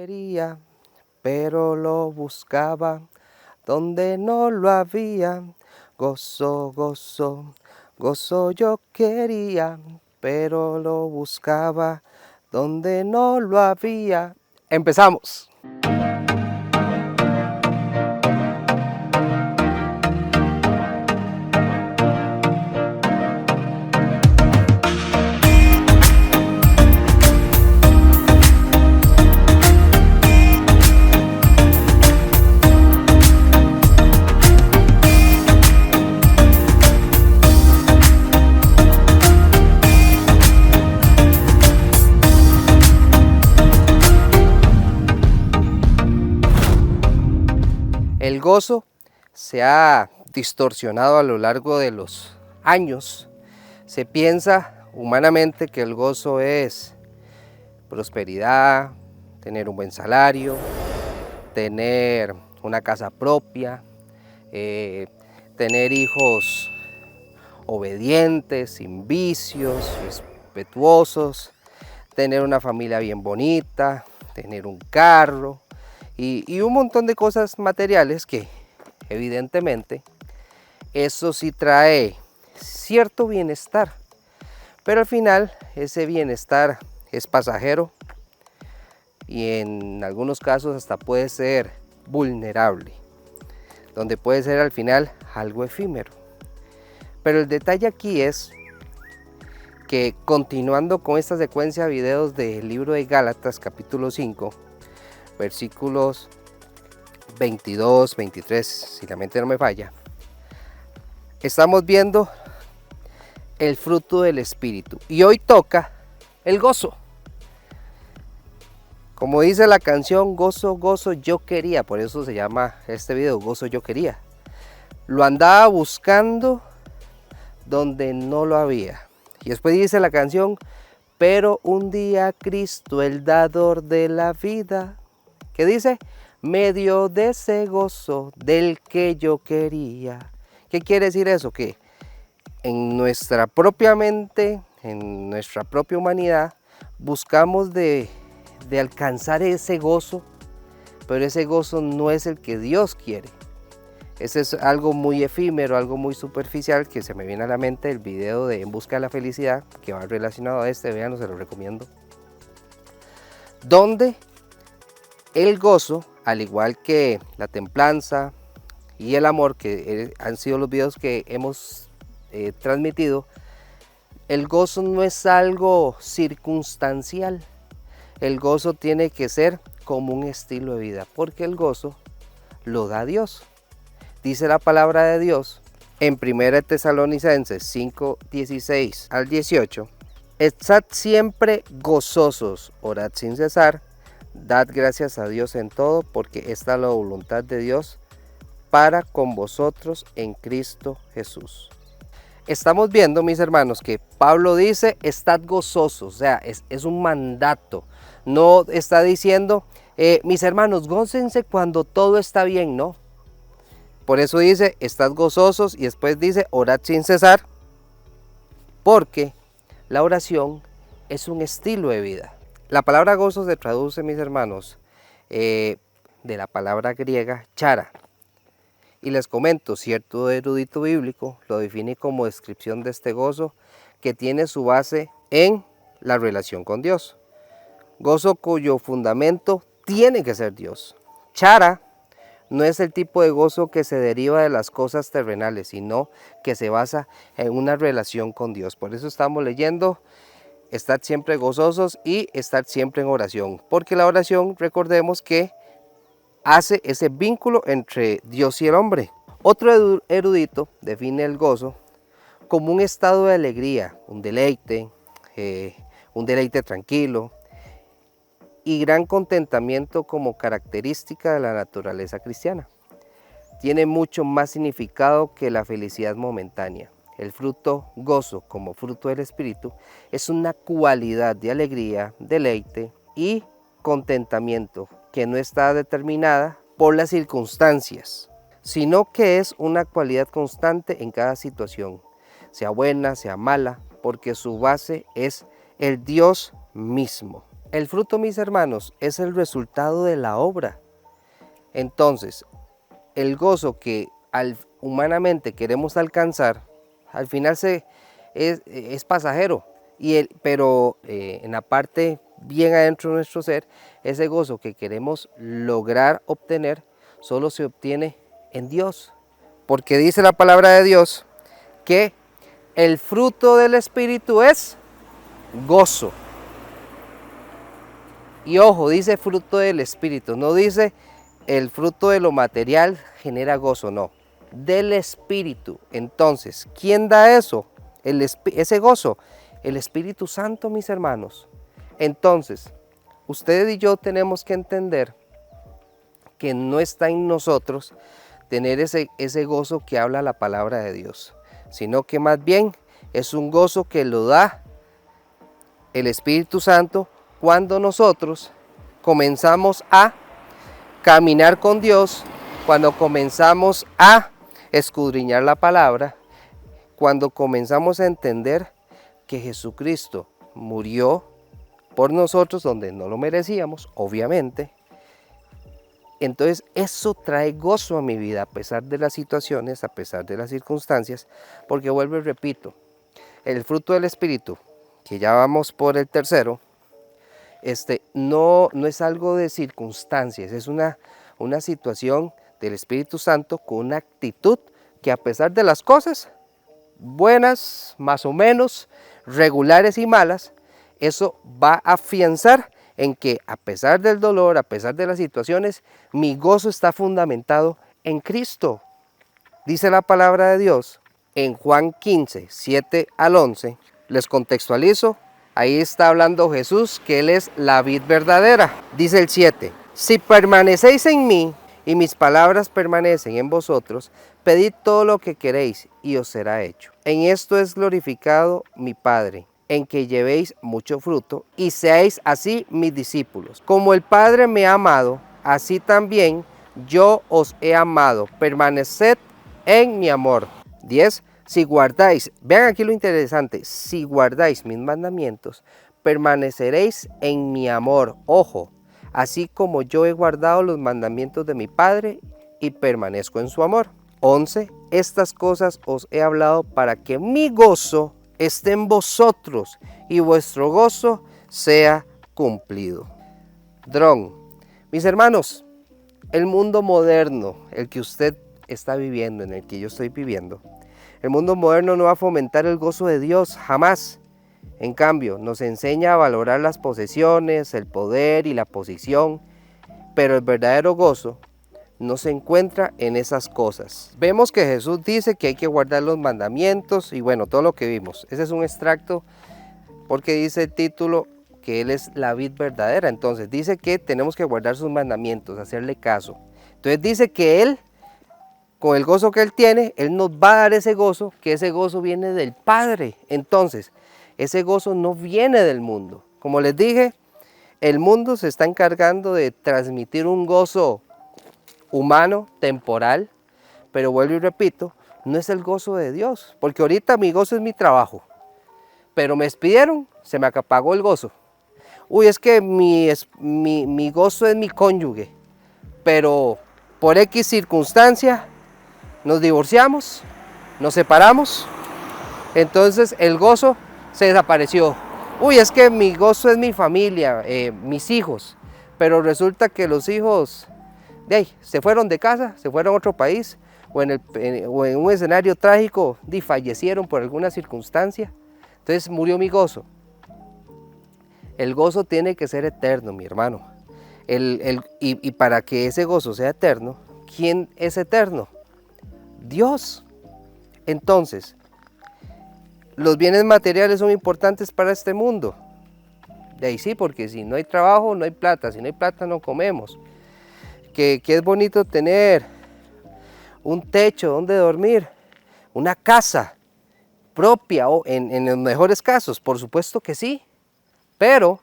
quería, pero lo buscaba donde no lo había. Gozo, gozo, gozo yo quería, pero lo buscaba donde no lo había. Empezamos. El gozo se ha distorsionado a lo largo de los años. Se piensa humanamente que el gozo es prosperidad, tener un buen salario, tener una casa propia, tener hijos obedientes, sin vicios, respetuosos, tener una familia bien bonita, tener un carro y un montón de cosas materiales que evidentemente eso sí trae cierto bienestar, pero al final ese bienestar es pasajero y en algunos casos hasta puede ser vulnerable, donde puede ser al final algo efímero. Pero el detalle aquí es que continuando con esta secuencia de videos del libro de Gálatas capítulo 5, versículos 22, 23, si la mente no me falla, estamos viendo el fruto del Espíritu y hoy toca el gozo. Como dice la canción, gozo, gozo, yo quería, por eso se llama este video, gozo, yo quería. Lo andaba buscando donde no lo había. Y después dice la canción, pero un día Cristo, el dador de la vida, ¿qué dice? Me dio de ese gozo del que yo quería. ¿Qué quiere decir eso? Que en nuestra propia mente, en nuestra propia humanidad, buscamos de alcanzar ese gozo, pero ese gozo no es el que Dios quiere. Ese es algo muy efímero, algo muy superficial que se me viene a la mente el video de En busca de la felicidad, que va relacionado a este, vean, se lo recomiendo. Donde el gozo, al igual que la templanza y el amor, que han sido los videos que hemos transmitido, el gozo no es algo circunstancial. El gozo tiene que ser como un estilo de vida, porque el gozo lo da Dios. Dice la palabra de Dios en 1 Tesalonicenses 5, 16 al 18. Estad siempre gozosos, orad sin cesar, dad gracias a Dios en todo, porque esta es la voluntad de Dios para con vosotros en Cristo Jesús. Estamos viendo, mis hermanos, que Pablo dice, estad gozosos, o sea, es un mandato. No está diciendo, mis hermanos, gócense cuando todo está bien, no. Por eso dice, estad gozosos y después dice, orad sin cesar, porque la oración es un estilo de vida. La palabra gozo se traduce, mis hermanos, de la palabra griega chara. Y les comento, cierto erudito bíblico lo define como descripción de este gozo que tiene su base en la relación con Dios. Gozo cuyo fundamento tiene que ser Dios. Chara no es el tipo de gozo que se deriva de las cosas terrenales, sino que se basa en una relación con Dios. Por eso estamos leyendo, estar siempre gozosos y estar siempre en oración. Porque la oración, recordemos que hace ese vínculo entre Dios y el hombre. Otro erudito define el gozo como un estado de alegría, un deleite tranquilo y gran contentamiento como característica de la naturaleza cristiana. Tiene mucho más significado que la felicidad momentánea. El fruto gozo como fruto del Espíritu es una cualidad de alegría, deleite y contentamiento que no está determinada por las circunstancias, sino que es una cualidad constante en cada situación, sea buena, sea mala, porque su base es el Dios mismo. El fruto, mis hermanos, es el resultado de la obra. Entonces, el gozo que humanamente queremos alcanzar, al final es pasajero, pero en la parte bien adentro de nuestro ser, ese gozo que queremos lograr obtener, solo se obtiene en Dios. Porque dice la palabra de Dios que el fruto del Espíritu es gozo. Y ojo, dice fruto del Espíritu, no dice el fruto de lo material genera gozo, no, del Espíritu. Entonces, ¿quién da eso? Ese gozo, el Espíritu Santo, mis hermanos. Entonces, ustedes y yo tenemos que entender que no está en nosotros tener ese gozo que habla la palabra de Dios, sino que más bien es un gozo que lo da el Espíritu Santo cuando nosotros comenzamos a caminar con Dios, cuando comenzamos a escudriñar la palabra, cuando comenzamos a entender que Jesucristo murió por nosotros donde no lo merecíamos, obviamente. Entonces eso trae gozo a mi vida a pesar de las situaciones, a pesar de las circunstancias, porque vuelvo y repito, el fruto del Espíritu, que ya vamos por el tercero, no es algo de circunstancias, es una situación del Espíritu Santo con una actitud que a pesar de las cosas buenas, más o menos, regulares y malas, eso va a afianzar en que a pesar del dolor, a pesar de las situaciones, mi gozo está fundamentado en Cristo. Dice la palabra de Dios en Juan 15, 7 al 11, les contextualizo. Ahí está hablando Jesús, que Él es la vid verdadera. Dice el 7, si permanecéis en mí y mis palabras permanecen en vosotros, pedid todo lo que queréis y os será hecho. En esto es glorificado mi Padre, en que llevéis mucho fruto y seáis así mis discípulos. Como el Padre me ha amado, así también yo os he amado. Permaneced en mi amor. 10. Si guardáis, vean aquí lo interesante, si guardáis mis mandamientos, permaneceréis en mi amor, ojo, así como yo he guardado los mandamientos de mi Padre y permanezco en su amor. 11. Estas cosas os he hablado para que mi gozo esté en vosotros y vuestro gozo sea cumplido. Dron, mis hermanos, el mundo moderno, el que usted está viviendo, en el que yo estoy viviendo, el mundo moderno no va a fomentar el gozo de Dios, jamás. En cambio, nos enseña a valorar las posesiones, el poder y la posición, pero el verdadero gozo no se encuentra en esas cosas. Vemos que Jesús dice que hay que guardar los mandamientos y bueno, todo lo que vimos. Ese es un extracto porque dice el título que Él es la vid verdadera. Entonces dice que tenemos que guardar sus mandamientos, hacerle caso. Entonces dice que Él, con el gozo que Él tiene, Él nos va a dar ese gozo, que ese gozo viene del Padre. Entonces, ese gozo no viene del mundo. Como les dije, el mundo se está encargando de transmitir un gozo humano, temporal, pero vuelvo y repito, no es el gozo de Dios, porque ahorita mi gozo es mi trabajo, pero me despidieron, se me apagó el gozo. Uy, es que mi gozo es mi cónyuge, pero por X circunstancia nos divorciamos, nos separamos, entonces el gozo se desapareció. Uy, es que mi gozo es mi familia, mis hijos, pero resulta que los hijos de ahí, se fueron de casa, se fueron a otro país, o en un escenario trágico, fallecieron por alguna circunstancia. Entonces murió mi gozo. El gozo tiene que ser eterno, mi hermano. Y para que ese gozo sea eterno, ¿quién es eterno? Dios. Entonces, los bienes materiales son importantes para este mundo. De ahí sí, porque si no hay trabajo, no hay plata. Si no hay plata, no comemos. Que es bonito tener un techo donde dormir, una casa propia, o en los mejores casos, por supuesto que sí, pero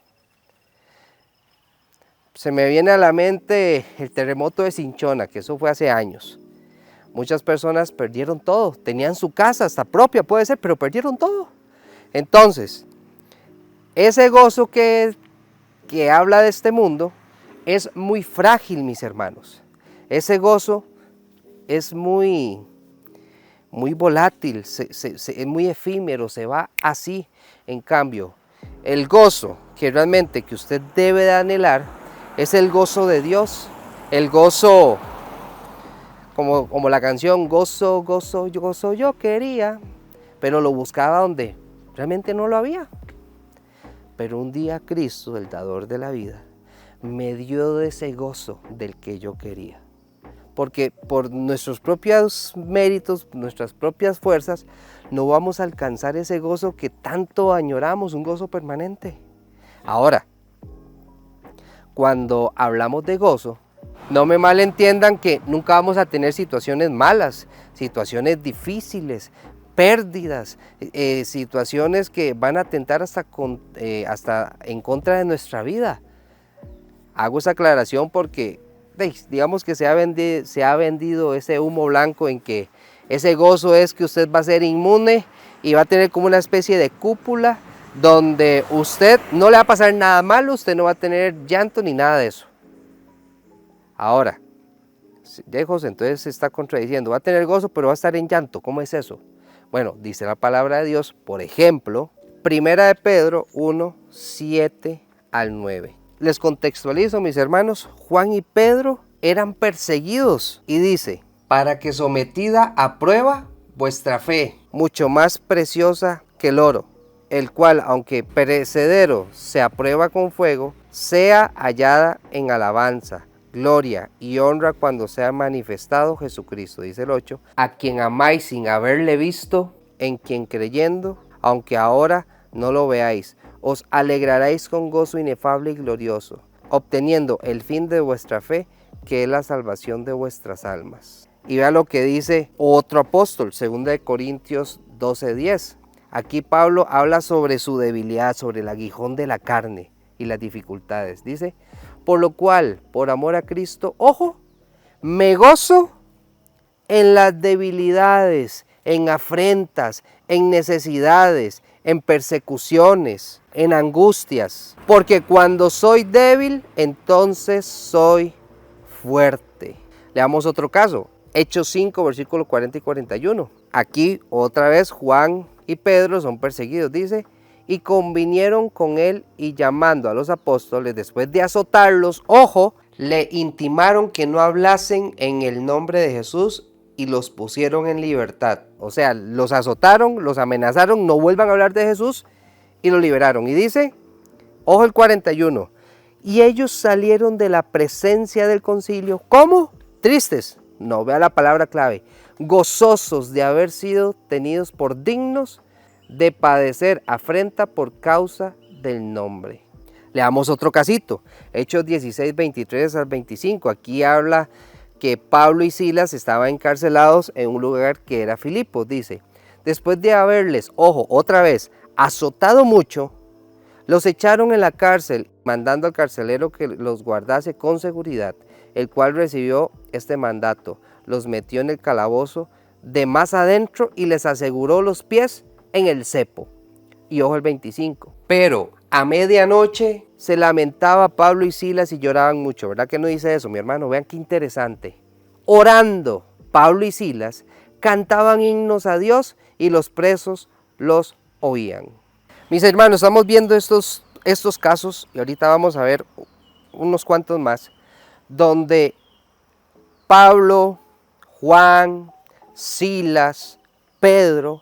se me viene a la mente el terremoto de Cinchona, que eso fue hace años. Muchas personas perdieron todo, tenían su casa hasta propia, puede ser, pero perdieron todo. Entonces, ese gozo que que habla de este mundo es muy frágil, mis hermanos. Ese gozo es muy volátil, es muy efímero, se va así. En cambio, el gozo que realmente que usted debe de anhelar es el gozo de Dios, el gozo, como la canción, gozo, gozo, yo quería, pero lo buscaba donde realmente no lo había. Pero un día Cristo, el dador de la vida, me dio de ese gozo del que yo quería. Porque por nuestros propios méritos, nuestras propias fuerzas, no vamos a alcanzar ese gozo que tanto añoramos, un gozo permanente. Ahora, cuando hablamos de gozo, no me malentiendan que nunca vamos a tener situaciones malas, situaciones difíciles, pérdidas, situaciones que van a atentar hasta en contra de nuestra vida. Hago esa aclaración porque digamos que se ha vendido ese humo blanco en que ese gozo es que usted va a ser inmune y va a tener como una especie de cúpula donde usted no le va a pasar nada malo, usted no va a tener llanto ni nada de eso. Ahora, José, entonces se está contradiciendo, va a tener gozo pero va a estar en llanto, ¿cómo es eso? Bueno, dice la palabra de Dios, por ejemplo, 1 de Pedro 1, 7 al 9. Les contextualizo, mis hermanos, Juan y Pedro eran perseguidos y dice, para que sometida a prueba vuestra fe, mucho más preciosa que el oro, el cual, aunque perecedero se aprueba con fuego, sea hallada en alabanza, gloria y honra cuando sea manifestado Jesucristo, dice el 8, a quien amáis sin haberle visto, en quien creyendo, aunque ahora no lo veáis, os alegraréis con gozo inefable y glorioso, obteniendo el fin de vuestra fe, que es la salvación de vuestras almas. Y vea lo que dice otro apóstol, 2 Corintios 12:10. Aquí Pablo habla sobre su debilidad, sobre el aguijón de la carne y las dificultades. Dice, por lo cual, por amor a Cristo, ojo, me gozo en las debilidades, en afrentas, en necesidades, en persecuciones, en angustias. Porque cuando soy débil, entonces soy fuerte. Leamos otro caso. Hechos 5, versículos 40 y 41. Aquí otra vez Juan y Pedro son perseguidos, dice, y convinieron con él y llamando a los apóstoles, después de azotarlos, ojo, le intimaron que no hablasen en el nombre de Jesús y los pusieron en libertad. O sea, los azotaron, los amenazaron, no vuelvan a hablar de Jesús y los liberaron. Y dice, ojo el 41, y ellos salieron de la presencia del concilio, ¿cómo? Tristes. No, vea la palabra clave, gozosos de haber sido tenidos por dignos de padecer afrenta por causa del nombre. Leamos otro casito, Hechos 16, 23 al 25. Aquí habla que Pablo y Silas estaban encarcelados en un lugar que era Filipos. Dice, después de haberles, ojo, otra vez, azotado mucho, los echaron en la cárcel, mandando al carcelero que los guardase con seguridad, el cual recibió este mandato, los metió en el calabozo de más adentro y les aseguró los pies en el cepo. Y ojo el 25. Pero a medianoche se lamentaba Pablo y Silas y lloraban mucho. ¿Verdad que no dice eso, mi hermano? Vean qué interesante. Orando, Pablo y Silas cantaban himnos a Dios y los presos los oían. Mis hermanos, estamos viendo estos casos y ahorita vamos a ver unos cuantos más, donde Pablo, Juan, Silas, Pedro,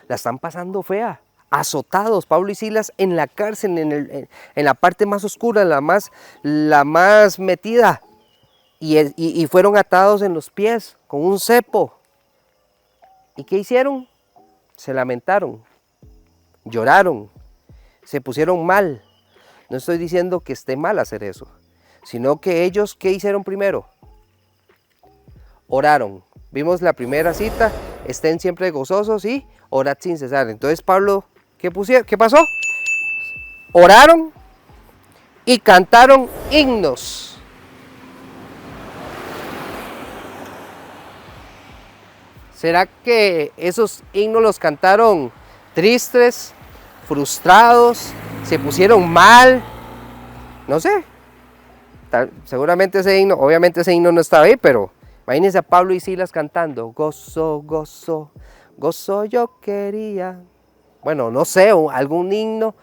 la están pasando fea, azotados, Pablo y Silas en la cárcel, en la parte más oscura, la más metida, y fueron atados en los pies con un cepo. ¿Y qué hicieron? Se lamentaron, lloraron, se pusieron mal. No estoy diciendo que esté mal hacer eso, sino que ellos, ¿qué hicieron primero? Oraron. Vimos la primera cita, estén siempre gozosos y orad sin cesar. Entonces Pablo, ¿qué pasó? Oraron y cantaron himnos. ¿Será que esos himnos los cantaron tristes, frustrados, se pusieron mal? No sé, seguramente ese himno, obviamente ese himno no estaba ahí, pero imagínense a Pablo y Silas cantando, gozo, gozo, gozo yo quería. Bueno, no sé, algún himno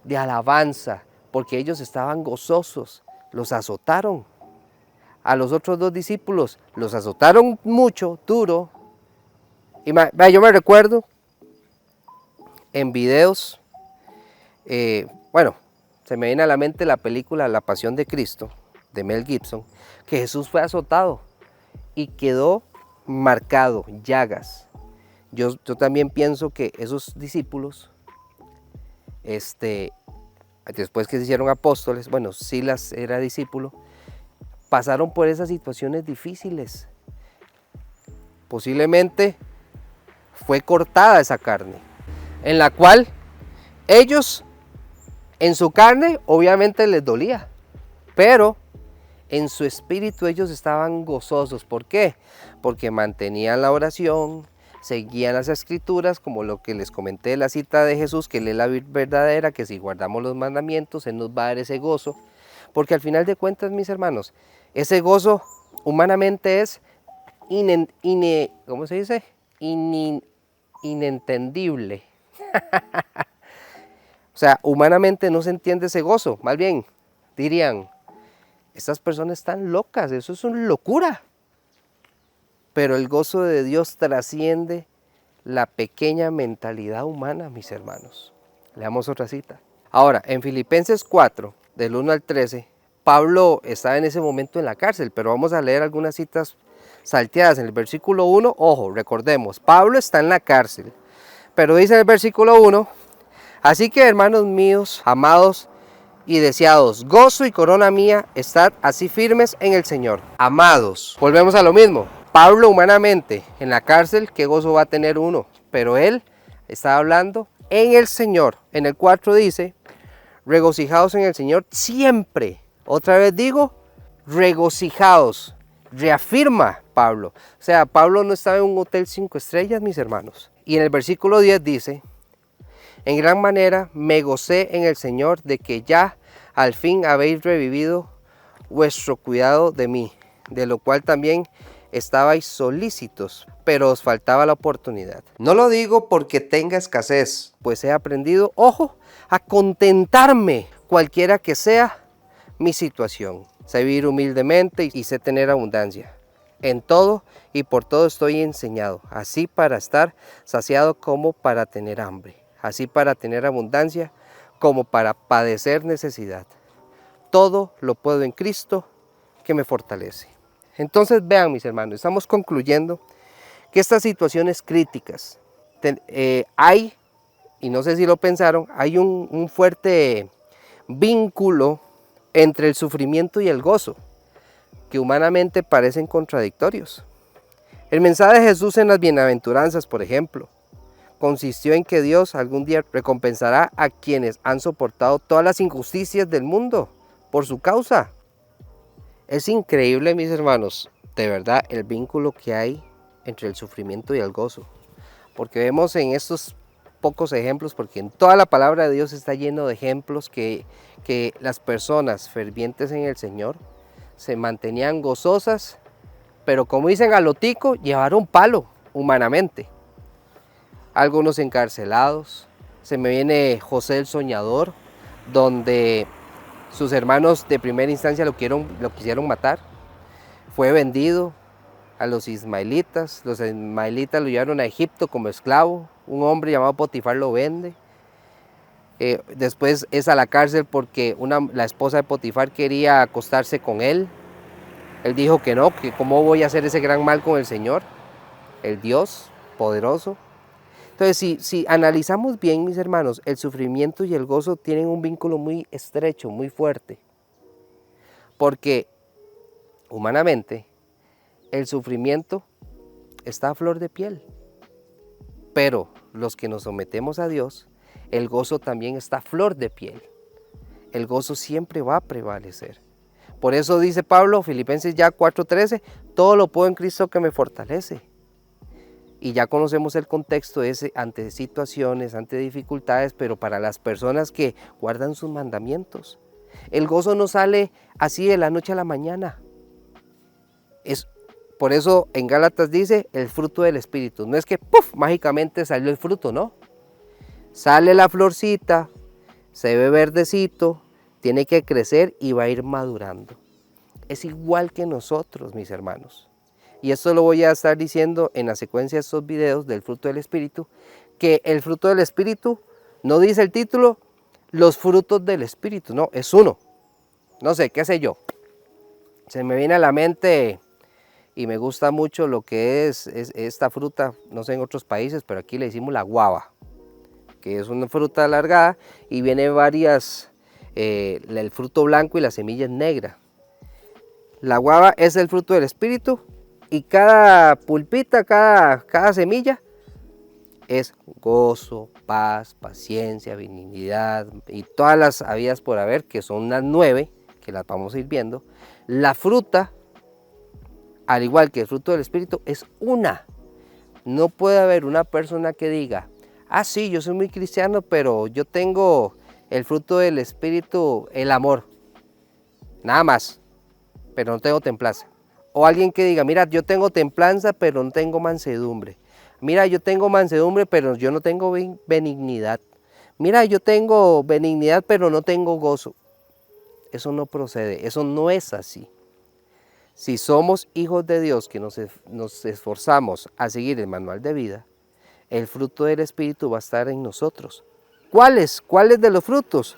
de alabanza, porque ellos estaban gozosos, los azotaron. A los otros dos discípulos los azotaron mucho, duro. Y yo me recuerdo en videos, bueno, se me viene a la mente la película La Pasión de Cristo, de Mel Gibson, que Jesús fue azotado y quedó marcado, llagas. Yo también pienso que esos discípulos, después que se hicieron apóstoles, bueno, Silas era discípulo, pasaron por esas situaciones difíciles. Posiblemente fue cortada esa carne, en la cual ellos, en su carne, obviamente les dolía, pero en su espíritu ellos estaban gozosos. ¿Por qué? Porque mantenían la oración, seguían las escrituras, como lo que les comenté, la cita de Jesús, que Él es la verdadera, que si guardamos los mandamientos, Él nos va a dar ese gozo. Porque al final de cuentas, mis hermanos, ese gozo humanamente es ¿cómo se dice? Inentendible. O sea, humanamente no se entiende ese gozo. Más bien, dirían, estas personas están locas, eso es una locura. Pero el gozo de Dios trasciende la pequeña mentalidad humana, mis hermanos. Leamos otra cita. Ahora, en Filipenses 4, del 1 al 13, Pablo estaba en ese momento en la cárcel, pero vamos a leer algunas citas salteadas. En el versículo 1, ojo, recordemos, Pablo está en la cárcel, pero dice en el versículo 1, así que hermanos míos, amados y deseados, gozo y corona mía, estad así firmes en el Señor. Amados, volvemos a lo mismo. Pablo humanamente en la cárcel, ¿qué gozo va a tener uno? Pero él está hablando en el Señor. En el 4 dice, regocijaos en el Señor siempre. Otra vez digo, regocijaos. Reafirma Pablo. O sea, Pablo no estaba en un hotel 5 estrellas, mis hermanos. Y en el versículo 10 dice, en gran manera me gocé en el Señor de que ya al fin habéis revivido vuestro cuidado de mí, de lo cual también estabais solícitos, pero os faltaba la oportunidad. No lo digo porque tenga escasez, pues he aprendido, ojo, a contentarme cualquiera que sea mi situación. Sé vivir humildemente y sé tener abundancia. En todo y por todo estoy enseñado, así para estar saciado como para tener hambre, así para tener abundancia como para padecer necesidad. Todo lo puedo en Cristo que me fortalece. Entonces vean, mis hermanos, estamos concluyendo que estas situaciones críticas hay, y no sé si lo pensaron, hay un fuerte vínculo entre el sufrimiento y el gozo, que humanamente parecen contradictorios. El mensaje de Jesús en las bienaventuranzas, por ejemplo, consistió en que Dios algún día recompensará a quienes han soportado todas las injusticias del mundo por su causa. Es increíble, mis hermanos, de verdad, el vínculo que hay entre el sufrimiento y el gozo. Porque vemos en estos pocos ejemplos, porque en toda la palabra de Dios está lleno de ejemplos que las personas fervientes en el Señor se mantenían gozosas, pero como dicen a lo tico, llevaron palo humanamente. Algunos encarcelados, se me viene José el Soñador, donde sus hermanos de primera instancia lo quisieron matar. Fue vendido a los ismaelitas lo llevaron a Egipto como esclavo. Un hombre llamado Potifar lo vende. Después es a la cárcel porque la esposa de Potifar quería acostarse con él. Él dijo que no, que cómo voy a hacer ese gran mal con el Señor, el Dios poderoso. Entonces, si analizamos bien, mis hermanos, el sufrimiento y el gozo tienen un vínculo muy estrecho, muy fuerte. Porque humanamente el sufrimiento está a flor de piel. Pero los que nos sometemos a Dios, el gozo también está a flor de piel. El gozo siempre va a prevalecer. Por eso dice Pablo, Filipenses ya 4:13, todo lo puedo en Cristo que me fortalece. Y ya conocemos el contexto ese ante situaciones, ante dificultades, pero para las personas que guardan sus mandamientos. El gozo no sale así de la noche a la mañana. Por eso en Gálatas dice el fruto del Espíritu. No es que ¡puf!, mágicamente salió el fruto, no. Sale la florcita, se ve verdecito, tiene que crecer y va a ir madurando. Es igual que nosotros, mis hermanos. Y esto lo voy a estar diciendo en la secuencia de estos videos del fruto del Espíritu, que el fruto del Espíritu, no dice el título, los frutos del Espíritu, no, es uno. No sé, qué sé yo. Se me viene a la mente y me gusta mucho lo que es esta fruta, no sé en otros países, pero aquí le decimos la guava, que es una fruta alargada y viene varias, el fruto blanco y la semilla es negra. La guava es el fruto del Espíritu y cada pulpita, cada semilla es gozo, paz, paciencia, benignidad y todas las habidas por haber, que son unas 9, que las vamos a ir viendo. La fruta, al igual que el fruto del Espíritu, es una. No puede haber una persona que diga, ah, sí, yo soy muy cristiano, pero yo tengo el fruto del Espíritu, el amor, nada más, pero no tengo templanza. O alguien que diga, mira, yo tengo templanza, pero no tengo mansedumbre. Mira, yo tengo mansedumbre, pero yo no tengo benignidad. Mira, yo tengo benignidad, pero no tengo gozo. Eso no procede, eso no es así. Si somos hijos de Dios, que nos esforzamos a seguir el manual de vida, el fruto del Espíritu va a estar en nosotros. ¿Cuáles? ¿Cuáles de los frutos?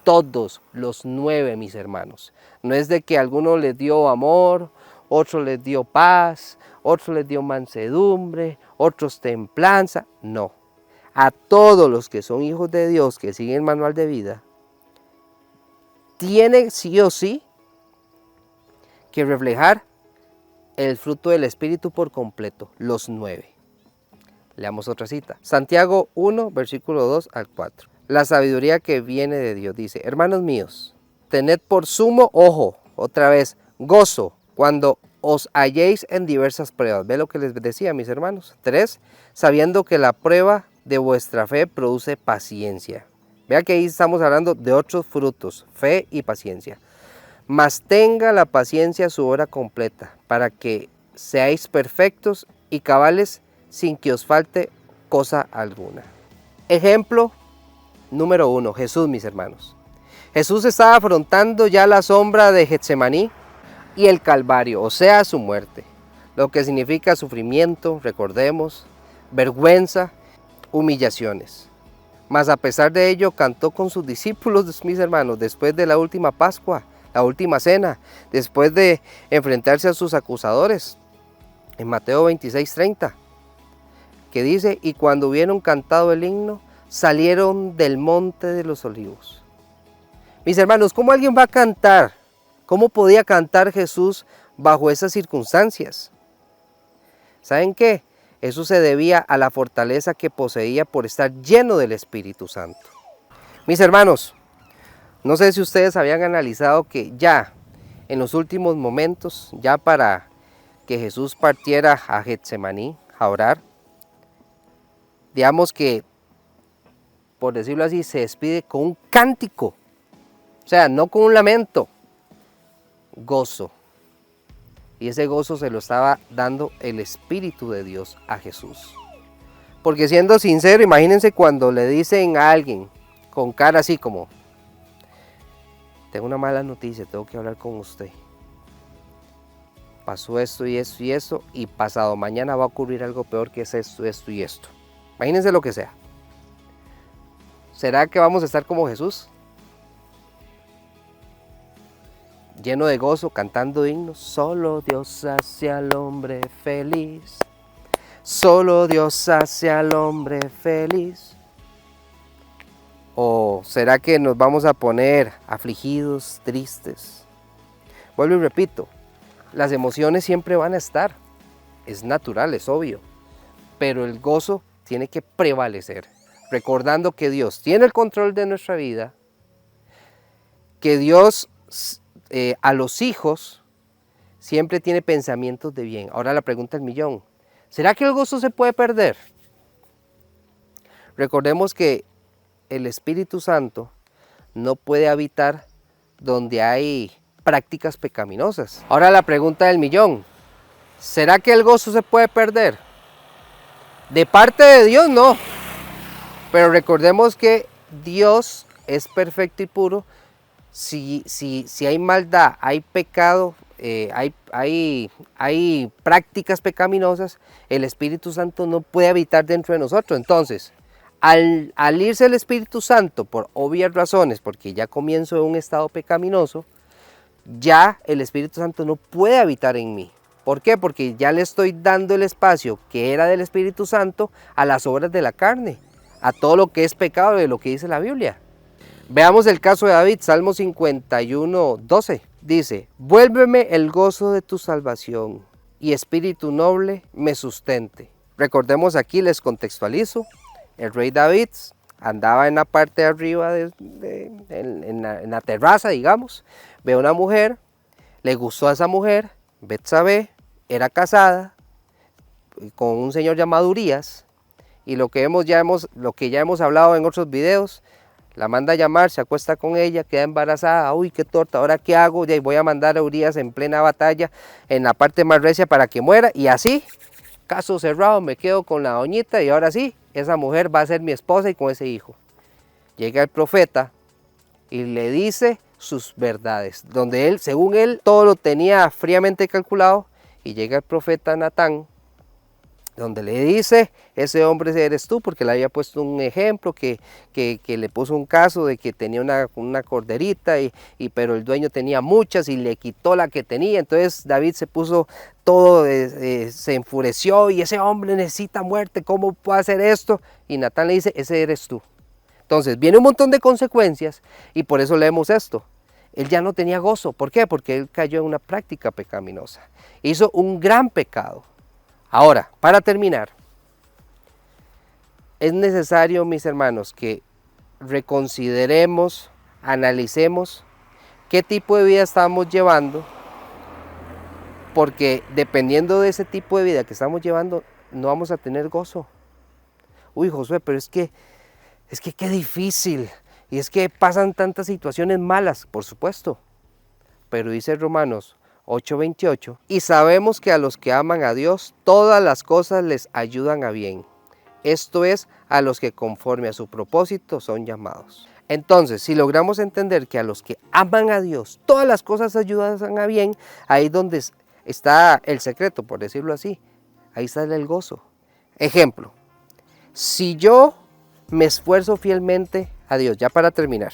Todos los 9, mis hermanos. No es de que a alguno les dio amor, otro les dio paz, otro les dio mansedumbre, otros templanza. No. A todos los que son hijos de Dios, que siguen el manual de vida, tienen sí o sí que reflejar el fruto del Espíritu por completo, los 9. Leamos otra cita. Santiago 1, versículo 2 al 4. La sabiduría que viene de Dios dice, hermanos míos, tened por sumo ojo, otra vez, gozo, cuando os halléis en diversas pruebas. ¿Ve lo que les decía, mis hermanos? 3, sabiendo que la prueba de vuestra fe produce paciencia. Vea que ahí estamos hablando de otros frutos, fe y paciencia. Mas tenga la paciencia su obra completa, para que seáis perfectos y cabales sin que os falte cosa alguna. Ejemplo número 1, Jesús, mis hermanos. Jesús estaba afrontando ya la sombra de Getsemaní y el Calvario, o sea, su muerte, lo que significa sufrimiento, recordemos, vergüenza, humillaciones. Mas a pesar de ello, cantó con sus discípulos, mis hermanos, después de la última Pascua, la última cena, después de enfrentarse a sus acusadores, en Mateo 26:30, que dice, y cuando hubieron cantado el himno, salieron del monte de los olivos. Mis hermanos, ¿cómo alguien va a cantar? ¿Cómo podía cantar Jesús bajo esas circunstancias? ¿Saben qué? Eso se debía a la fortaleza que poseía por estar lleno del Espíritu Santo. Mis hermanos, no sé si ustedes habían analizado que ya en los últimos momentos, ya para que Jesús partiera a Getsemaní a orar, digamos que, por decirlo así, se despide con un cántico, o sea, no con un lamento, gozo. Y ese gozo se lo estaba dando el Espíritu de Dios a Jesús. Porque siendo sincero, imagínense cuando le dicen a alguien con cara así como, tengo una mala noticia, tengo que hablar con usted. Pasó esto y esto y esto, y pasado mañana va a ocurrir algo peor que es esto, esto y esto. Imagínense lo que sea. ¿Será que vamos a estar como Jesús? Lleno de gozo, cantando himnos. Solo Dios hace al hombre feliz. Solo Dios hace al hombre feliz. ¿O será que nos vamos a poner afligidos, tristes? Vuelvo y repito, las emociones siempre van a estar. Es natural, es obvio. Pero el gozo tiene que prevalecer. Recordando que Dios tiene el control de nuestra vida. Que Dios a los hijos siempre tiene pensamientos de bien. Ahora la pregunta del millón. ¿Será que el gozo se puede perder? Recordemos que el Espíritu Santo no puede habitar donde hay prácticas pecaminosas. Ahora la pregunta del millón, ¿será que el gozo se puede perder? De parte de Dios no, pero recordemos que Dios es perfecto y puro. Si hay maldad, hay pecado, hay prácticas pecaminosas, el Espíritu Santo no puede habitar dentro de nosotros. Entonces, al irse el Espíritu Santo, por obvias razones, porque ya comienzo en un estado pecaminoso, ya el Espíritu Santo no puede habitar en mí. ¿Por qué? Porque ya le estoy dando el espacio que era del Espíritu Santo a las obras de la carne, a todo lo que es pecado de lo que dice la Biblia. Veamos el caso de David, Salmo 51, 12. Dice, vuélveme el gozo de tu salvación y espíritu noble me sustente. Recordemos aquí, les contextualizo, el rey David andaba en la parte de arriba, en la terraza, digamos, ve a una mujer, le gustó a esa mujer, Betsabé, era casada con un señor llamado Urías, y lo que ya hemos hablado en otros videos, la manda a llamar, se acuesta con ella, queda embarazada, uy, qué torta, ¿ahora qué hago? Ya voy a mandar a Urías en plena batalla, en la parte más recia para que muera, y así, caso cerrado, me quedo con la doñita, y ahora sí, esa mujer va a ser mi esposa y con ese hijo. Llega el profeta y le dice sus verdades, donde él, según él, todo lo tenía fríamente calculado, y llega el profeta Natán, donde le dice, ese hombre eres tú, porque le había puesto un ejemplo, que le puso un caso de que tenía una corderita, pero el dueño tenía muchas y le quitó la que tenía. Entonces David se puso todo, se enfureció, y ese hombre necesita muerte, ¿cómo puede hacer esto? Y Natán le dice, ese eres tú. Entonces viene un montón de consecuencias, y por eso leemos esto. Él ya no tenía gozo. ¿Por qué? Porque él cayó en una práctica pecaminosa. Hizo un gran pecado. Ahora, para terminar, es necesario, mis hermanos, que reconsideremos, analicemos qué tipo de vida estamos llevando, porque dependiendo de ese tipo de vida que estamos llevando, no vamos a tener gozo. Uy, Josué, pero es que qué difícil, y es que pasan tantas situaciones malas, por supuesto, pero dice Romanos 8:28, y sabemos que a los que aman a Dios, todas las cosas les ayudan a bien. Esto es, a los que conforme a su propósito son llamados. Entonces, si logramos entender que a los que aman a Dios, todas las cosas ayudan a bien, ahí es donde está el secreto, por decirlo así. Ahí está el gozo. Ejemplo, si yo me esfuerzo fielmente a Dios, ya para terminar,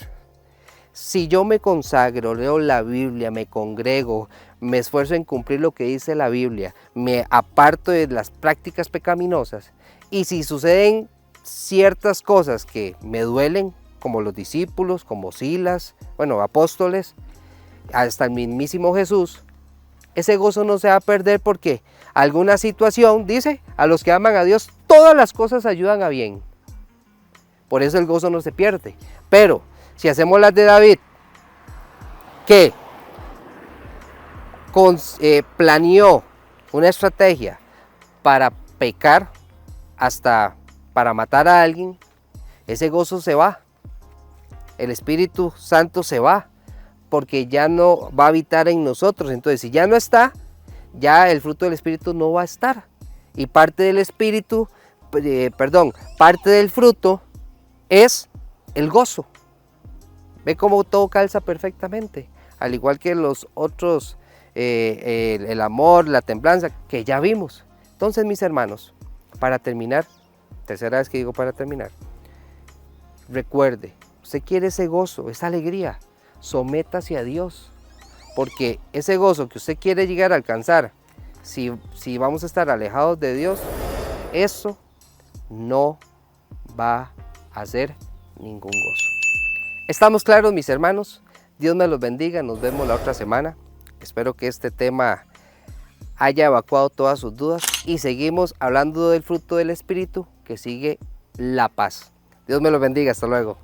si yo me consagro, leo la Biblia, me congrego, me esfuerzo en cumplir lo que dice la Biblia, me aparto de las prácticas pecaminosas, y si suceden ciertas cosas que me duelen, como los discípulos, como Silas, bueno, apóstoles, hasta el mismísimo Jesús, ese gozo no se va a perder porque alguna situación, dice, a los que aman a Dios, todas las cosas ayudan a bien. Por eso el gozo no se pierde. Pero si hacemos las de David, que planeó una estrategia para pecar, hasta para matar a alguien, ese gozo se va. El Espíritu Santo se va, porque ya no va a habitar en nosotros. Entonces, si ya no está, ya el fruto del Espíritu no va a estar. Y parte del Espíritu, parte del fruto es el gozo. Ve cómo todo calza perfectamente, al igual que los otros, el amor, la templanza, que ya vimos. Entonces, mis hermanos, para terminar, tercera vez que digo para terminar, recuerde, usted quiere ese gozo, esa alegría, sométase a Dios, porque ese gozo que usted quiere llegar a alcanzar, si vamos a estar alejados de Dios, eso no va a ser ningún gozo. ¿Estamos claros, mis hermanos? Dios me los bendiga, nos vemos la otra semana. Espero que este tema haya evacuado todas sus dudas, y seguimos hablando del fruto del Espíritu, que sigue la paz. Dios me los bendiga, hasta luego.